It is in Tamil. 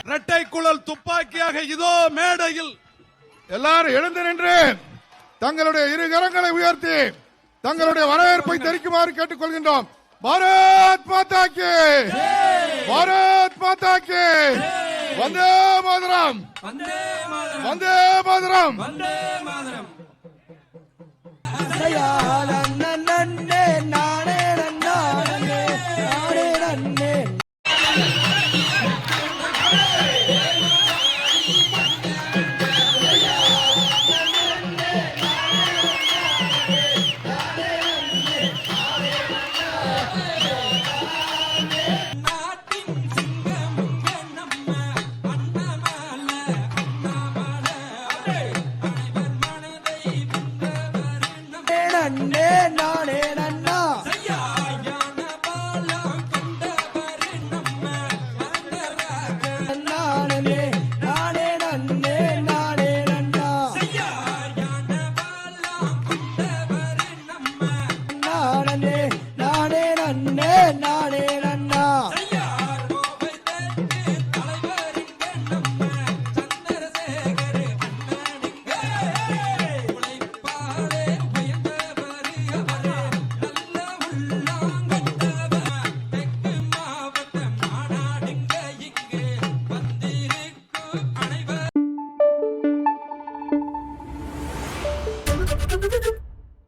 இரட்டை குழல் துப்பாக்கியாக இதோ மேடையில் எல்லாரும் எழுந்து நின்று தங்களுடைய இரு கரங்களை உயர்த்தி தங்களுடைய வரவேற்பை தெரிவிக்குமாறு கேட்டுக் கொள்கின்றோம். பாரத் மாதா கி, பாரத் மாதா கி, வந்தே மாதரம், வந்தே மாதரம். நானே